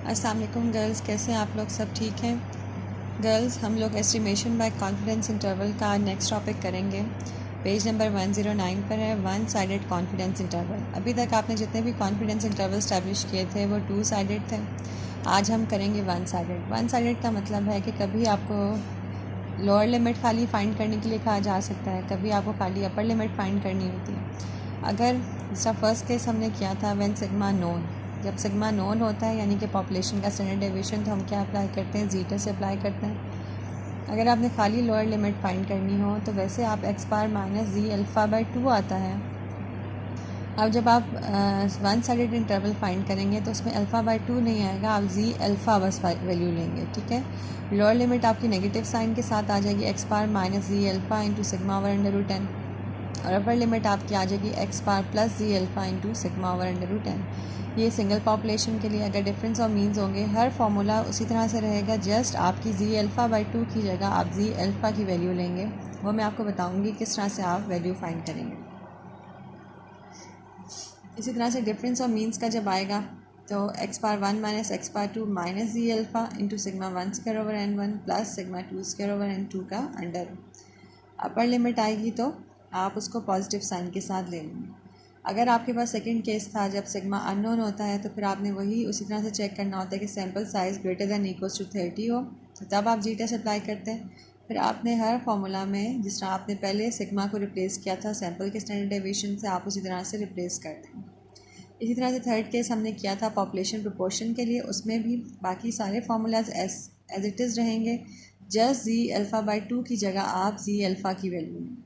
अस्सलाम वालेकुम गर्ल्स, कैसे हैं आप लोग? सब ठीक हैं गर्ल्स? हम लोग एस्टिमेशन बाय कॉन्फिडेंस इंटरवल का नेक्स्ट टॉपिक करेंगे। पेज नंबर 109 पर है वन साइडेड कॉन्फिडेंस इंटरवल। अभी तक आपने जितने भी कॉन्फिडेंस इंटरवल स्टैब्लिश किए थे वो टू साइडेड थे। आज हम करेंगे वन साइडेड। वन साइडेड का मतलब है कि कभी आपको लोअर लिमिट खाली फाइंड करने के लिए कहा जा सकता है, कभी आपको खाली अपर लिमिट फाइंड करनी होती है। अगर इसका फर्स्ट केस हमने किया था व्हेन सिग्मा नोन, जब सिग्मा नोन होता है यानी कि पॉपुलेशन का स्टैंडर्ड डेविएशन, तो हम क्या अप्लाई करते हैं? जीटा से अप्लाई करते हैं। अगर आपने खाली लोअर लिमिट फाइंड करनी हो तो वैसे आप X bar minus Z alpha by 2 आता है। अब जब आप वन साइडेड इंटरवल फाइंड करेंगे तो उसमें अल्फ़ा बाई 2 नहीं आएगा, आप जी अल्फ़ा बस वैल्यू लेंगे। ठीक है, लोअर लिमिट आपकी नेगेटिव साइन के साथ आ जाएगी, X bar minus Z alpha into sigma over under root 10, और अपर लिमिट आपकी आ जाएगी X bar plus Z alpha into sigma over under root 10। ये सिंगल पॉपुलेशन के लिए। अगर डिफरेंस और मीन्स होंगे हर फार्मूला उसी तरह से रहेगा, जस्ट आपकी जी अल्फ़ा बाई 2 की जगह आप जी अल्फ़ा की वैल्यू लेंगे। वो मैं आपको बताऊंगी किस तरह से आप वैल्यू फाइंड करेंगे। इसी तरह से डिफरेंस और मीन्स का जब आएगा तो X bar 1 minus X bar 2 minus Z alpha into sigma 1 square over N 1 plus sigma 2 square over N 2 का अंडर। अपर लिमिट आएगी तो आप उसको पॉजिटिव साइन के साथ ले लेंगे। अगर आपके पास सेकंड केस था जब सिग्मा अननोन होता है तो फिर आपने वही उसी तरह से चेक करना होता है कि sample size greater than equals to 30 हो, तो तब आप जी टेस्ट अप्लाई करते हैं। फिर आपने हर फार्मूला में जिस तरह आपने पहले सिग्मा को रिप्लेस किया था सैम्पल के स्टैंडर्ड डेविएशन से, आप उसी तरह से रिप्लेस कर देंगे। इसी तरह से थर्ड केस हमने किया था पॉपुलेशन प्रोपोर्शन के लिए, उसमें भी बाकी सारे फार्मूलाज एज इट इज़ रहेंगे, जस्ट जी अल्फ़ा बाई 2 की जगह आप जी अल्फ़ा की वैल्यू लें।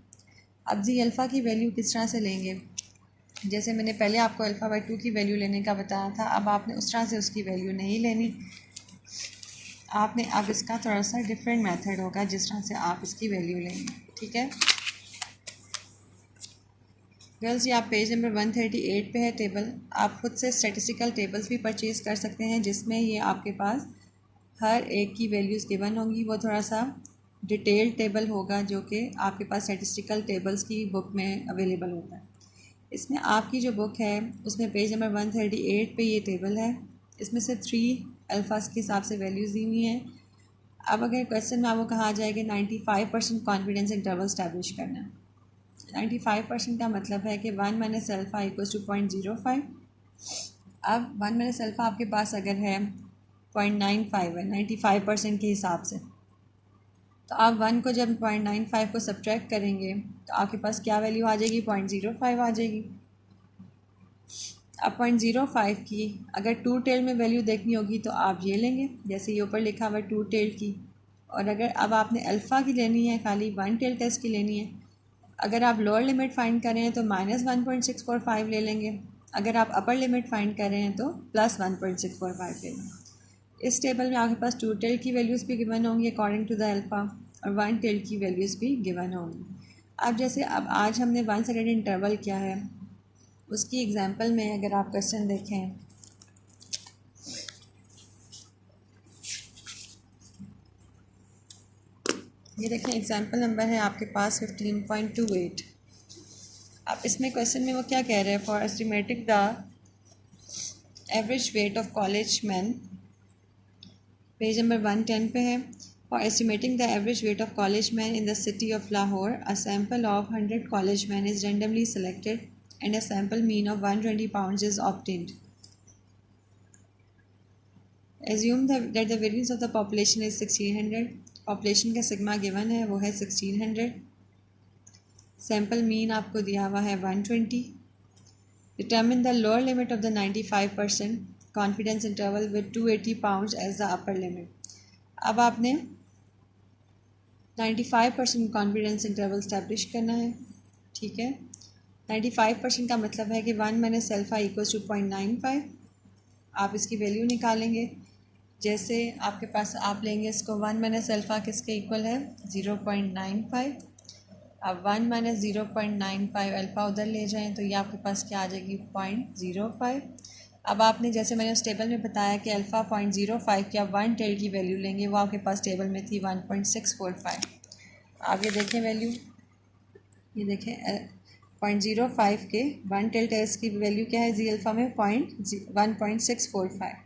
अब जी अल्फ़ा की वैल्यू किस तरह से लेंगे? जैसे मैंने पहले आपको अल्फ़ा बाई 2 की वैल्यू लेने का बताया था, अब आपने उस तरह से उसकी वैल्यू नहीं लेनी। आपने अब इसका थोड़ा सा डिफरेंट मेथड होगा जिस तरह से आप इसकी वैल्यू लेंगे। ठीक है गर्ल्स, ये आप पेज नंबर 138 पे है टेबल। आप खुद से स्टैटिस्टिकल टेबल्स भी परचेज़ कर सकते हैं जिसमें ये आपके पास हर एक की वैल्यूज़ गिवन होंगी। वो थोड़ा सा डिटेल टेबल होगा जो कि आपके पास स्टैटिस्टिकल टेबल्स की बुक में अवेलेबल होता है। इसमें आपकी जो बुक है उसमें पेज नंबर 138 पे ये टेबल है। इसमें सिर्फ 3 अल्फाज के हिसाब से वैल्यूज़ दी हुई हैं। अब अगर क्वेश्चन में आपको कहा जाए कि 95% कॉन्फिडेंस इंटरवल स्टैब्लिश करना है, 95% का मतलब है कि 1 माइनस अल्फ़ा इक्वल्स टू 0.05। अब 1 माइनस अल्फ़ा आपके पास अगर है 0.95 है 95% के हिसाब से, तो आप 1 को जब 0.95 को सब्ट्रैक्ट करेंगे तो आपके पास क्या वैल्यू आ जाएगी? 0.05 आ जाएगी। अब 0.05 की अगर टू टेल में वैल्यू देखनी होगी तो आप ये लेंगे जैसे ये ऊपर लिखा हुआ है टू टेल की। और अगर अब आपने अल्फ़ा की लेनी है, खाली वन टेल टेस्ट की लेनी है, अगर आप लोअर लिमिट फाइंड कर रहे हैं तो -1.645 ले लेंगे। अगर आप अपर लिमिट फाइंड कर रहे हैं तो +1.645 ले लेंगे। इस टेबल में आपके पास टू टेल की वैल्यूज़ भी गिवन होंगी अकॉर्डिंग टू द अल्फ़ा, और वन टेल की वैल्यूज़ भी गिवन होंगी। अब जैसे अब आज हमने वन साइडेड इंटरवल किया है, उसकी एग्जांपल में अगर आप क्वेश्चन देखें, ये देखें एग्जांपल नंबर है आपके पास 15.28। आप इसमें क्वेश्चन में वो क्या कह रहे हैं? For estimating the average weight of college man, page number 110 पे है। For estimating the average weight of college man in the city of Lahore, a sample of 100 college man is randomly selected and a sample mean of 120 pounds is obtained. Assume that the variance of the population is 1600। Population का sigma given है वो है 1600। Sample mean आपको दिया हुआ है 120। Determine the lower limit of the 95% confidence interval with 280 pounds as the upper limit. अब आपने 95% कॉन्फिडेंस इंटरवल स्टैब्लिश करना है। ठीक है, 95% का मतलब है कि 1 माइनस अल्फ़ा इक्वल्स टू 0.95। आप इसकी वैल्यू निकालेंगे। जैसे आपके पास आप लेंगे इसको 1 माइनस अल्फ़ा किसके इक्वल है? 0.95। अब 1 माइनस 0.95 अल्फ़ा उधर ले जाएं तो ये आपके पास क्या आ जाएगी? 0.05। अब आपने जैसे मैंने उस टेबल में बताया कि अल्फ़ा 0.05 की आप वन टेल की वैल्यू लेंगे, वो आपके पास टेबल में थी 1.645। आप ये देखें वैल्यू, ये देखें 0.05 के वन टेल टेस्ट की वैल्यू क्या है? जी अल्फ़ा में 1.645।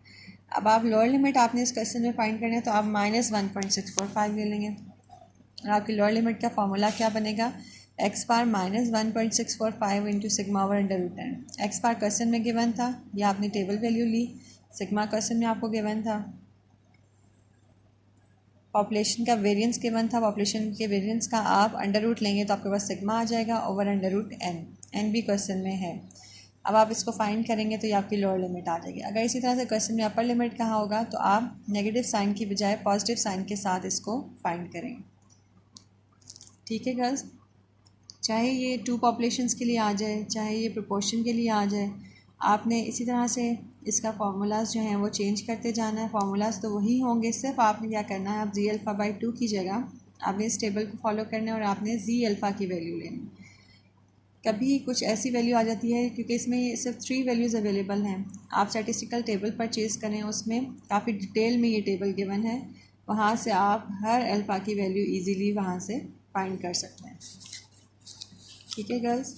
अब आप लोअर लिमिट आपने इस क्वेश्चन में फाइंड करना है, तो आप -1.645 ले लेंगे और आपकी लोअर लिमिट का फॉर्मूला क्या बनेगा, X bar -1.645 into sigma over under root N. X bar question में गिवन था, या आपने टेबल वैल्यू ली, सिग्मा क्वेश्चन में आपको गिवन था, पॉपुलेशन का वेरिएंस गिवन था, पॉपुलेशन के वेरिएंस का आप अंडर रूट लेंगे तो आपके पास सिग्मा आ जाएगा over under root N. N भी क्वेश्चन में है। अब आप इसको फाइंड करेंगे तो ये आपकी लोअर लिमिट आ जाएगी। अगर इसी तरह से क्वेश्चन में अपर लिमिट कहाँ होगा तो आप नेगेटिव साइन की बजाय पॉजिटिव साइन के साथ इसको फाइंड करेंगे। ठीक है गर्ल्स, चाहे ये 2 पॉपुलेशंस के लिए आ जाए, चाहे ये प्रोपोर्शन के लिए आ जाए, आपने इसी तरह से इसका फार्मूलाज जो हैं वो चेंज करते जाना है। फार्मूलाज तो वही होंगे, सिर्फ आपने क्या करना है, आप जी अल्फ़ा बाई 2 की जगह आपने इस टेबल को फॉलो करना है और आपने जी अल्फ़ा की वैल्यू लेनी। कभी कुछ ऐसी वैल्यू आ जाती है, क्योंकि इसमें सिर्फ 3 वैल्यूज़ अवेलेबल हैं, आप स्टैटिस्टिकल टेबल परचेज़ करें, उसमें काफ़ी डिटेल में ये टेबल गिवन है, वहाँ से आप हर अल्फ़ा की वैल्यू ईजीली वहाँ से फाइंड कर सकते हैं। ठीक है गर्ल्स।